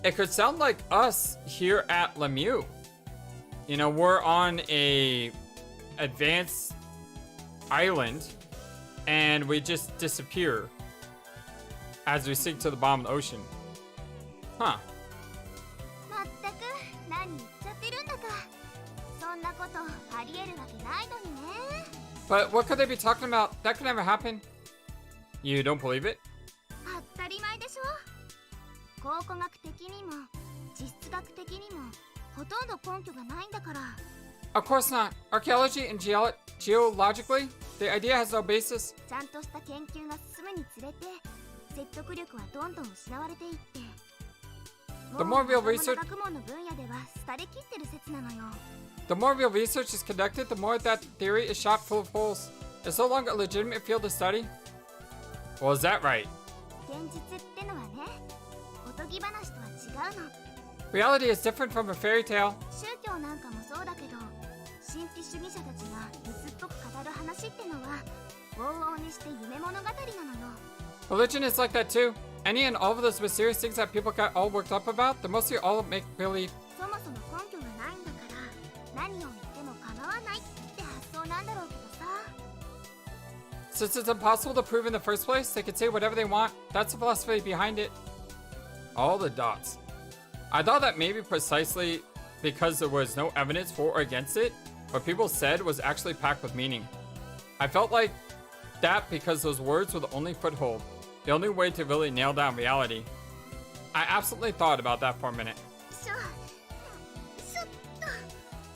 It could sound like us here at Lemieux. You know, we're on a advanced island and we just disappear as we sink to the bottom of the ocean. Huh. まったく何言っちゃってるんだかそんなことありえるわけないのにね。 But what could they be talking about? That could never happen. You don't believe it? 当たり前でしょ。考古学的にも地質学的にもほとんど根拠がないんだから。 Of course not. Archaeology and geologically, the idea has no basis. ちゃんとした研究が進むにつれて説得力はどんどん失われていって The more real research- 学問の分野では廃れきってる説なのよ。 The more real research is conducted, the more that theory is shot full of holes. It's no longer a legitimate field of study. Well, is that right? 現実ってのはねおとぎ話とは違うの。 Reality is different from a fairy tale. 宗教なんかもそうだけど神秘主義者たちが水っぽく語る話ってのは往々にして夢物語なのよ。 Religion is like that too. Any and all of those mysterious things that people got all worked up about, they're mostly all make believe. そもそも根拠がないんだから何を言っても構わないって発想なんだろうけどさ。 Since it's impossible to prove in the first place, they can say whatever they want. That's the philosophy behind it. All the dots. I thought that maybe precisely because there was no evidence for or against it, what people said was actually packed with meaning. I felt like that because those words were the only foothold, the only way to really nail down reality. I absolutely thought about that for a minute. ちょっと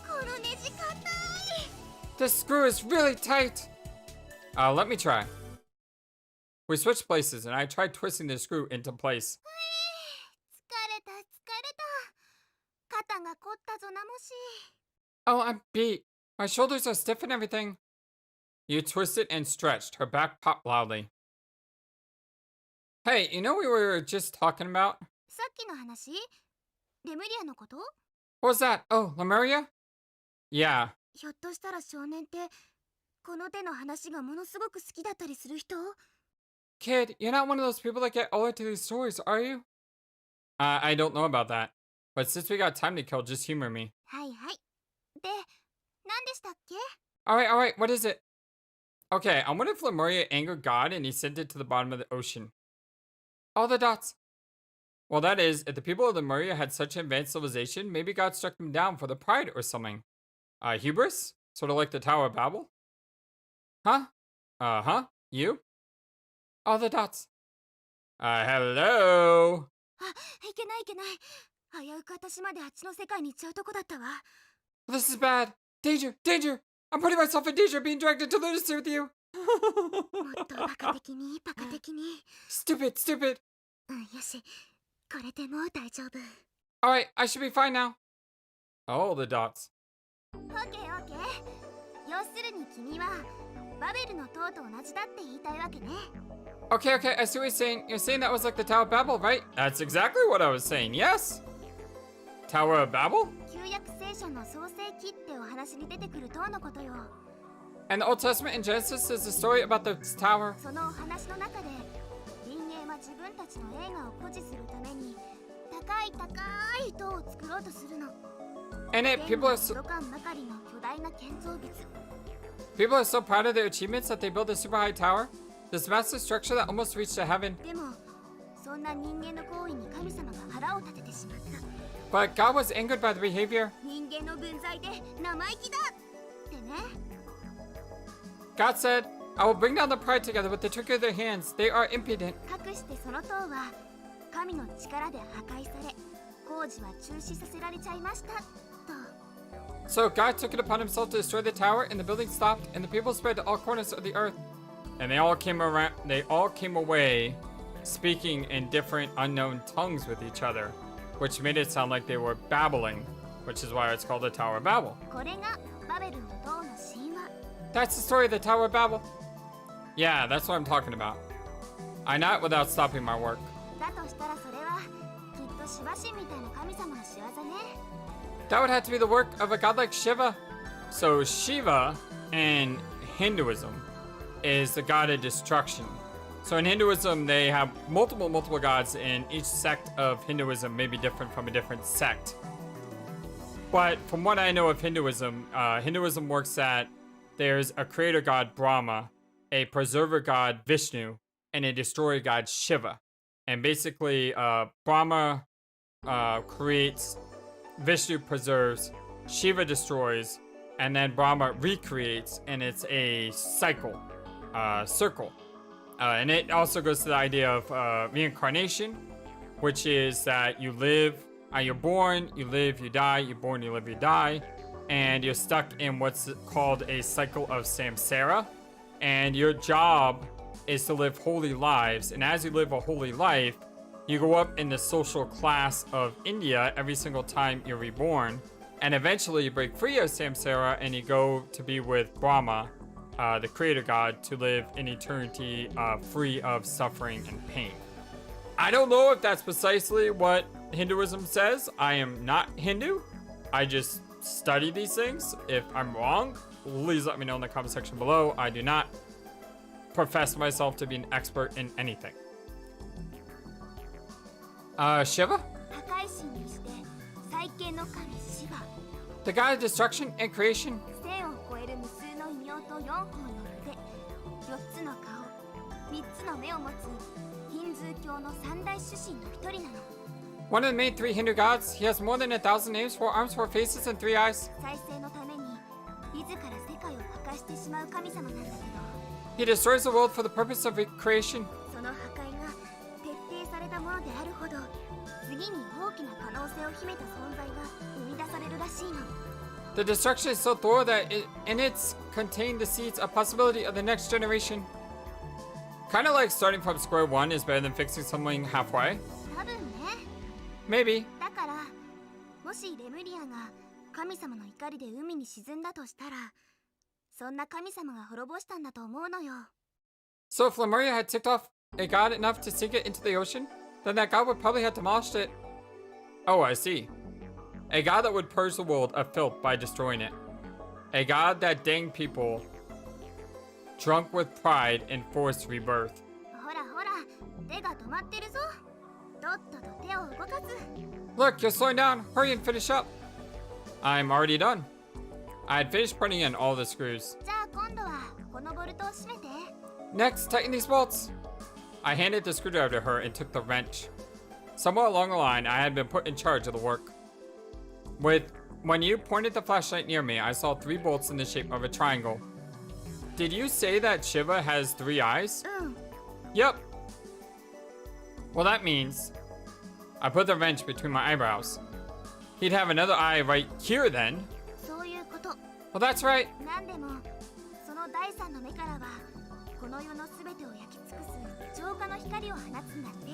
このネジ硬い。 This screw is really tight. Let me try. We switched places and I tried twisting the screw into place. 疲れた肩が凝ったぞなもし。 Oh, I'm beat. My shoulders are stiff and everything. You twisted and stretched. Her back popped loudly. Hey, you know what we were just talking about? さっきの話レムリアのこと What was that? Oh, Lemuria? Yeah. ひょっとしたら少年ってこの手の話がものすごく好きだったりする人 Kid, you're not one of those people that get all into these stories, are you? I don't know about that. But since we got time to kill, just humor me. はいはいで何でしたっけ Alright, what is it? Okay, I wonder if Lemuria angered God and he sent it to the bottom of the ocean. All the dots. Well, that is, if the people of Lemuria had such advanced civilization, maybe God struck them down for their pride or something. Hubris? Sort of like the Tower of Babel? Huh? You? All the dots. Hello? あ、いけないいけない危うく私まであっちの世界に行っちゃうとこだったわ This is bad. Danger! I'm putting myself in danger of being dragged into lunacy with you. もっとバカ的にバカ的に Stupid. うんよしこれでもう大丈夫 Alright, I should be fine now. All the dots. オッケー要するに君はバベルの塔と同じだって言いたいわけね Okay, I see what you're saying. You're saying that was like the Tower of Babel, right? That's exactly what I was saying, yes. Tower of Babel? 旧約聖書の創世記ってお話に出てくる塔のことよ And the Old Testament in Genesis is a story about the tower. そのお話の中で人間は自分たちの栄華を誇示するために高い塔を作ろうとするの And it, people are so proud of their achievements that they build a super high tower. This massive structure that almost reached to heaven. でもそんな人間の行為に神様が腹を立ててしまった But God was angered by the behavior. 人間の分際で生意気だってね God said, I will bring down the pride together with the trick of their hands. They are impudent. かくしてその塔は神の力で破壊され工事は中止させられちゃいましたと So God took it upon himself to destroy the tower, and the building stopped, and the people spread to all corners of the earth. And they all came away speaking in different unknown tongues with each other, which made it sound like they were babbling, which is why it's called the Tower of Babel. これがバベルの塔の神話 That's the story of the Tower of Babel. Yeah, that's what I'm talking about. I not without stopping my work. だとしたらそれはきっとシバ神みたいな神様の仕業ね That would have to be the work of a god like Shiva. So Shiva in Hinduism is the god of destruction. So in Hinduism, they have multiple gods, and each sect of Hinduism may be different from a different sect. But from what I know of Hinduism, Hinduism works that there's a creator god Brahma, a preserver god Vishnu, and a destroyer god Shiva. And basically, Brahma creates, Vishnu preserves, Shiva destroys, and then Brahma recreates, and it's a circle. And it also goes to the idea of reincarnation, which is that you live, you're born, you live, you die, you're born, you live, you die, and you're stuck in what's called a cycle of samsara, and your job is to live holy lives, and as you live a holy life, you go up in the social class of India every single time you're reborn, and eventually you break free of samsara and you go to be with Brahma, the creator god, to live in eternity free of suffering and pain. I don't know if that's precisely what Hinduism says. I am not Hindu. I just study these things. If I'm wrong, please let me know in the comment section below. I do not profess myself to be an expert in anything. Shiva? 破壊神にして再建の神シバ The god of destruction and creation. 1000を超える無数の異名と4本の腕4つの顔3つの目を持つヒンズー教の三大主神の一人なの One of the main 3 Hindu gods. He has more than 1,000 names, 4 arms, 4 faces, and 3 eyes. 再生のために自ら世界を破壊してしまう神様なんだけど He destroys the world for the purpose of creation. その破壊が徹底されたものであるほど次に大きな可能性を秘めた存在が生み出されるらしいの The destruction is so thorough that in its contained the seeds of possibility of the next generation. Kind of like starting from square one is better than fixing something halfway. 多分ね Maybe. だからもしレムリアが神様の怒りで海に沈んだとしたらそんな神様が滅ぼしたんだと思うのよ。 So if Lemuria had ticked off a god enough to sink it into the ocean, then that god would probably have demolished it. Oh, I see. A god that would purge the world of filth by destroying it. A god that danged people drunk with pride and forced rebirth. ほらほら、手が止まってるぞ。とっとと手を動かす。 Look, you're slowing down. Hurry and finish up. I'm already done. I had finished putting in all the screws. じゃあ今度はこのボルトを閉めて。 Next, tighten these bolts. I handed the screwdriver to her and took the wrench. Somewhere along the line, I had been put in charge of the work. When you pointed the flashlight near me, I saw 3 bolts in the shape of a triangle. Did you say that Shiva has 3 eyes? うん。 Yep. Well, that means I put the wrench between my eyebrows. He'd have another eye right here then. そういうこと。 Well, that's right. なんでも、その第三の目からは、この世のすべてを焼き尽くす浄化の光を放つんだって。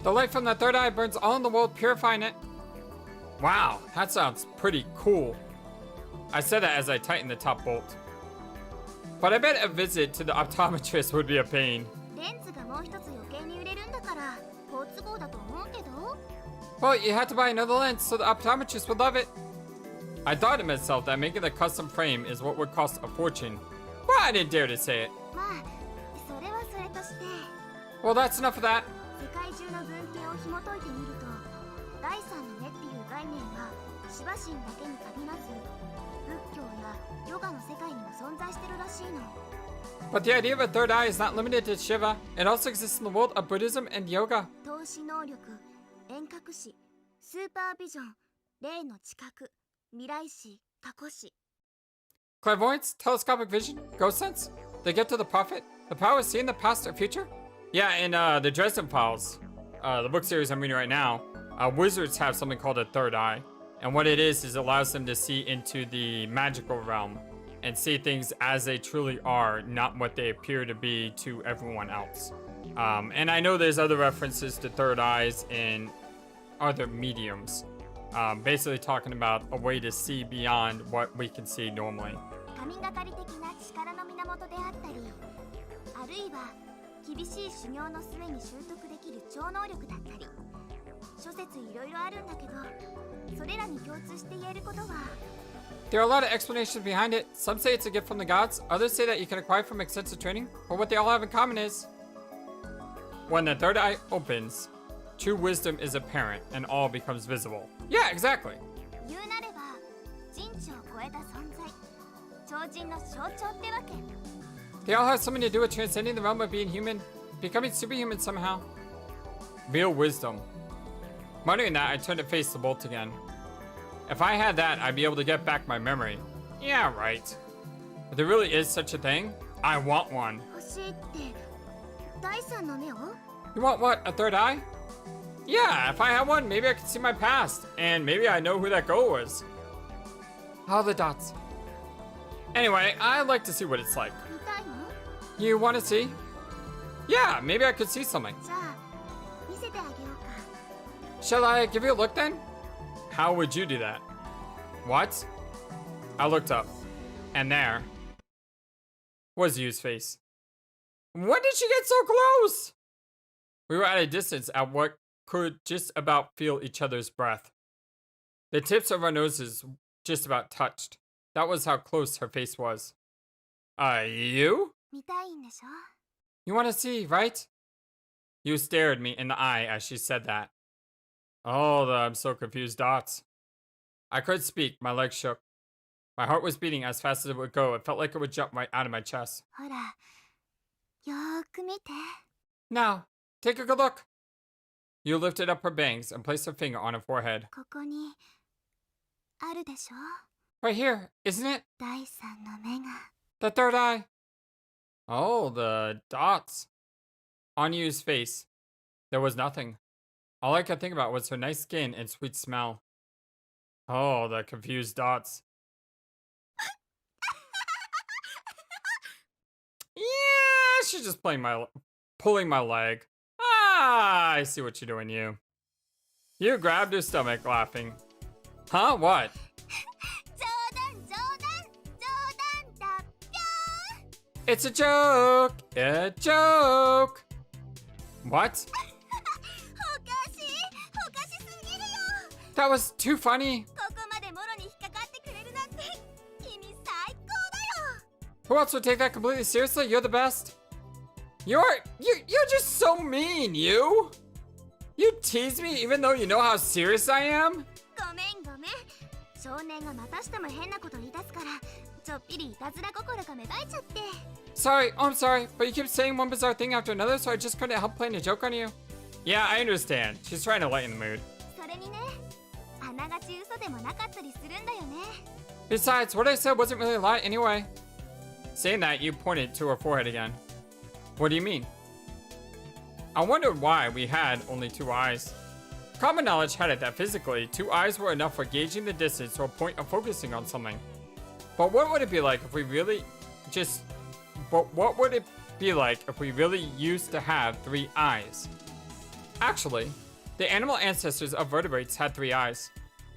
The light from the third eye burns all in the world, purifying it. Wow, that sounds pretty cool. I said that as I tightened the top bolt. But I bet a visit to the optometrist would be a pain. レンズがもう一つ余計に売れるんだから、好都合だと思うけど。 Well, you had to buy another lens so the optometrist would love it. I thought to myself that making the custom frame is what would cost a fortune. But I didn't dare to say it. まあ、それはそれとして、 Well, that's enough of that. 世界中の文献を紐解いてみると、第三の目っていう概念はシバ神だけに限らず、仏教やヨガの世界にも存在してるらしいの。 But the idea of a third eye is not limited to Shiva. It also exists in the world of Buddhism and yoga. 透視能力、遠隔視、スーパービジョン、霊の知覚、未来視、過去視。 Clairvoyance, telescopic vision, ghost sense, the gift of the prophet, the power of seeing the past or future. Yeah, in the Dresden Files, the book series I'm reading right now, wizards have something called a third eye. And what it is it allows them to see into the magical realm and see things as they truly are, not what they appear to be to everyone else. And I know there's other references to third eyes in other mediums. Basically talking about a way to see beyond what we can see normally. 神がかり的な力の源であったり、あるいは厳しい修行の末に習得できる超能力だったり、諸説いろいろあるんだけど、それらに共通して言えることは、 There are a lot of explanations behind it. Some say it's a gift from the gods, others say that you can acquire from extensive training, but what they all have in common is when the third eye opens, true wisdom is apparent and all becomes visible. Yeah, exactly. 言うなれば人知を超えた存在、超人の象徴ってわけ。 They all have something to do with transcending the realm of being human, becoming superhuman somehow. Real wisdom. Muttering that, I turned to face the bolt again. If I had that, I'd be able to get back my memory. Yeah, right. If there really is such a thing, I want one. 欲しいって第三の目を？ You want what? A third eye? Yeah, if I had one, maybe I could see my past. And maybe I know who that girl was. All the dots. Anyway, I'd like to see what it's like. 見たいの？ You want to see? Yeah, maybe I could see something. じゃあ見せてあげようか。 Shall I give you a look then? How would you do that? What? I looked up, and there was Yu's face. When did she get so close? We were at a distance at what could just about feel each other's breath. The tips of our noses just about touched. That was how close her face was. You? 見たいんでしょ？ You want to see, right? You stared me in the eye as she said that. Oh, I'm so confused dots. I couldn't speak, my legs shook. My heart was beating as fast as it would go. It felt like it would jump right out of my chest. ほら、よーく見て。 Now, take a good look. You lifted up her bangs and placed her finger on her forehead. ここにあるでしょ？ Right here, isn't it? 第三の目が。 The third eye. Oh, the dots. On Yu's face, there was nothing. All I could think about was her nice skin and sweet smell. Oh, the confused dots. Yeah, she's just pulling my leg. Ah, I see what you're doing, you. You grabbed her stomach, laughing. Huh? What? 冗談だ。It's a joke! A joke! What? おかしいおかしすぎるよ That was too funny. ここまでもろに引っかかってくれるなんて君最高だよ Who else would take that completely seriously? You're the best. You're just so mean, you! You tease me even though you know how serious I am? ごめんごめん少年がまたしても変なこと言い出すからちょっぴりいたずら心が芽生えちゃって Sorry, oh, I'm sorry, but you keep saying one bizarre thing after another, so I just couldn't help playing a joke on you. Yeah, I understand. She's trying to lighten the mood. それにねあながち嘘でもなかったりするんだよね Besides, what I said wasn't really a lie anyway. Saying that, you pointed to her forehead again. What do you mean? I wondered why we had only 2 eyes. Common knowledge had it that physically, 2 eyes were enough for gauging the distance to a point of focusing on something. But what would it be like if we really used to have 3 eyes? Actually, the animal ancestors of vertebrates had 3 eyes.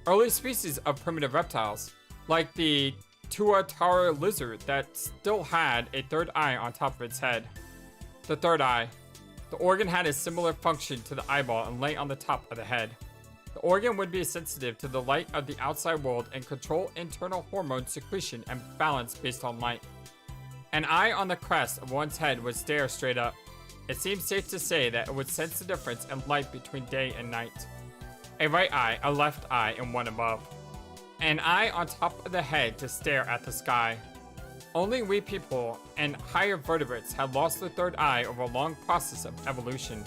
Early species of primitive reptiles, like the tuatara lizard that still had a 3rd eye on top of its head. The 3rd eye. The organ had a similar function to the eyeball and lay on the top of the head. The organ would be sensitive to the light of the outside world and control internal hormone secretion and balance based on light. An eye on the crest of one's head would stare straight up. It seems safe to say that it would sense the difference in light between day and night. A right eye, a left eye, and one above. An eye on top of the head to stare at the sky. Only we people and higher vertebrates had lost the 3rd eye over a long process of evolution.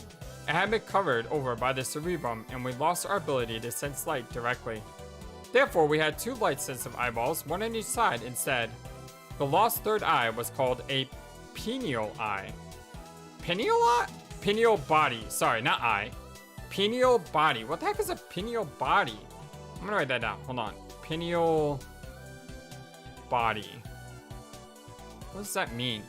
It had been covered over by the cerebrum and we lost our ability to sense light directly. Therefore, we had 2 light-sensitive eyeballs, one on each side instead. The lost 3rd eye was called a pineal eye. Pineal eye? Pineal body. Sorry, not eye. Pineal body. What the heck is a pineal body? I'm gonna write that down. Hold on. Pineal body. What does that mean?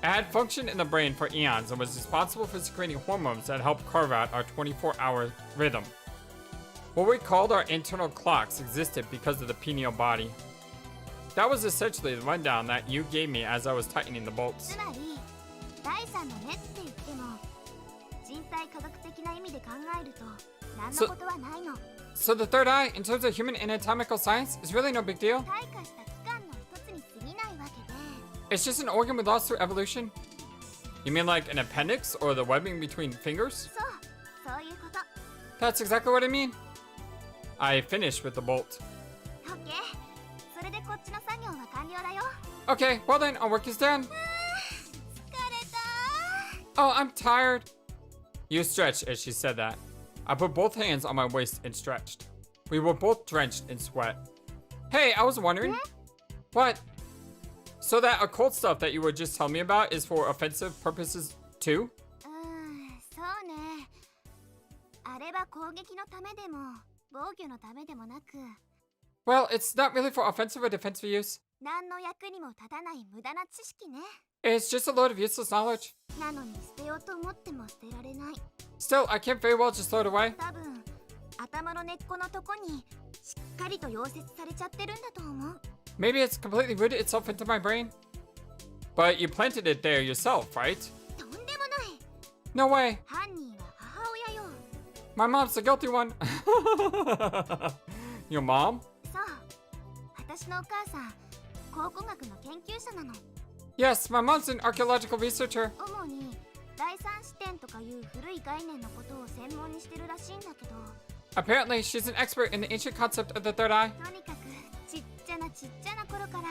It had functioned in the brain for eons and was responsible for secreting hormones that helped carve out our 24-hour rhythm. What we called our internal clocks existed because of the pineal body. That was essentially the rundown that you gave me as I was tightening the bolts. つまり第三の目って言っても人体科学的な意味で考えると何のことはないの So the 3rd eye, in terms of human anatomical science, is really no big deal. 退化した器官の一つに過ぎないわけで It's just an organ we lost through evolution. You mean like an appendix or the webbing between fingers? そういうこと That's exactly what I mean. I finished with the bolt. オッケーそれでこっちの作業は完了だよ Okay, well then, our work is done. 疲れた Oh, I'm tired. You stretched as she said that. I put both hands on my waist and stretched. We were both drenched in sweat. Hey, I was wondering. What? So that occult stuff that you were just telling me about is for offensive purposes too? そうねあれは攻撃のためでも防御のためでもなく Well, it's not really for offensive or defensive use. 何の役にも立たない無駄な知識ね It's just a load of useless knowledge. なのに捨てようと思っても捨てられない Still, I can't very well just throw it away. 多分頭の根っこのとこにしっかりと溶接されちゃってるんだと思う Maybe it's completely rooted itself into my brain. But you planted it there yourself, right? とんでもない No way. 犯人は母親よ My mom's the guilty one. Your mom? そう私のお母さん考古学の研究者なの Yes, my mom's an archaeological researcher. 主に第三視点とかいう古い概念のことを専門にしてるらしいんだけど Apparently, she's an expert in the ancient concept of the 3rd eye. とにかくちっちゃな頃から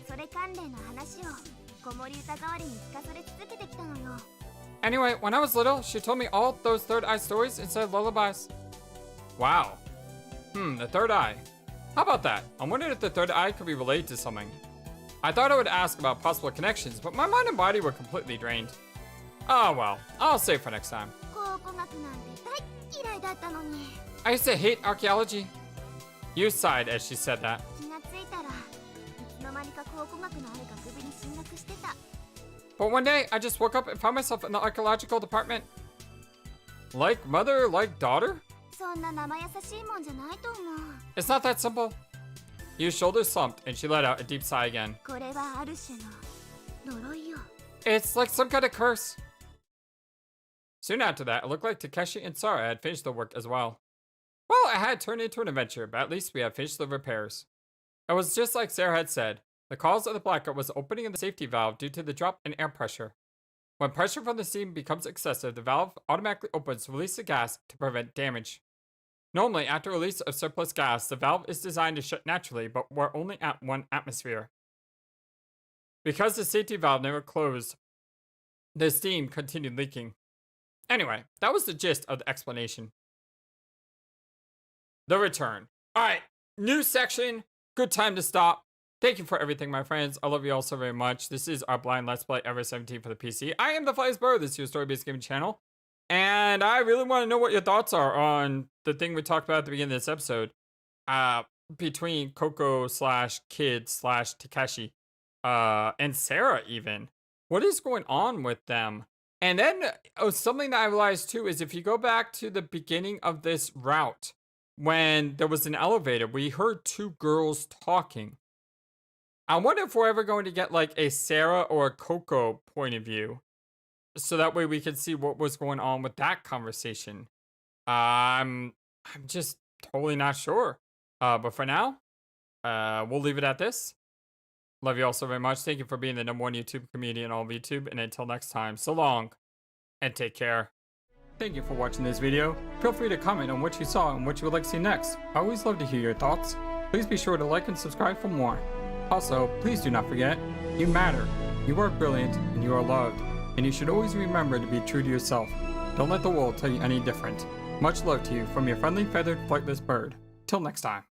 それ関連の話を子守歌代わりに聞かされ続けてきたのよ Anyway, when I was little, she told me all those 3rd eye stories instead of lullabies. Wow. The 3rd eye. How about that? I wondered if the 3rd eye could be related to something. I thought I would ask about possible connections, but my mind and body were completely drained. Oh well, I'll save for next time. 考古学なんて大っ嫌いだったのに I used to hate archaeology. You sighed as she said that. 気がついたらいつの間にか考古学のある学部に進学してた But one day, I just woke up and found myself in the archaeological department. Like mother, like daughter? そんな生優しいもんじゃないと思う It's not that simple. Yu's shoulders slumped and she let out a deep sigh again. これはある種の呪いよ。 It's like some kind of curse. Soon after that, it looked like Takeshi and Sara had finished the work as well. Well, it had turned into an adventure, but at least we had finished the repairs. It was just like Sarah had said. The cause of the blackout was the opening of the safety valve due to the drop in air pressure. When pressure from the steam becomes excessive, the valve automatically opens to release the gas to prevent damage. Normally, after release of surplus gas, the valve is designed to shut naturally, but we're only at 1 atmosphere. Because the safety valve never closed, the steam continued leaking. Anyway, that was the gist of the explanation. The return. Alright, new section. Good time to stop. Thank you for everything, my friends. I love you all so very much. This is our blind Let's Play Ever 17 for the PC. I am the FlightlessBird. This is your story-based gaming channel. And I really want to know what your thoughts are on the thing we talked about at the beginning of this episode. Between Coco / Kid / Takeshi. And Sarah even. What is going on with them? And then something that I realized too is if you go back to the beginning of this route, when there was an elevator, we heard 2 girls talking. I wonder if we're ever going to get like a Sarah or a Coco point of view. So that way we can see what was going on with that conversation. I'm just totally not sure. But for now, we'll leave it at this. Love you all so very much. Thank you for being the #1 YouTube comedian in all of YouTube. And until next time, so long and take care. Thank you for watching this video. Feel free to comment on what you saw and what you would like to see next. I always love to hear your thoughts. Please be sure to like and subscribe for more. Also, please do not forget, you matter, you are brilliant, and you are loved. And you should always remember to be true to yourself. Don't let the world tell you any different. Much love to you from your friendly feathered flightless bird. Till next time.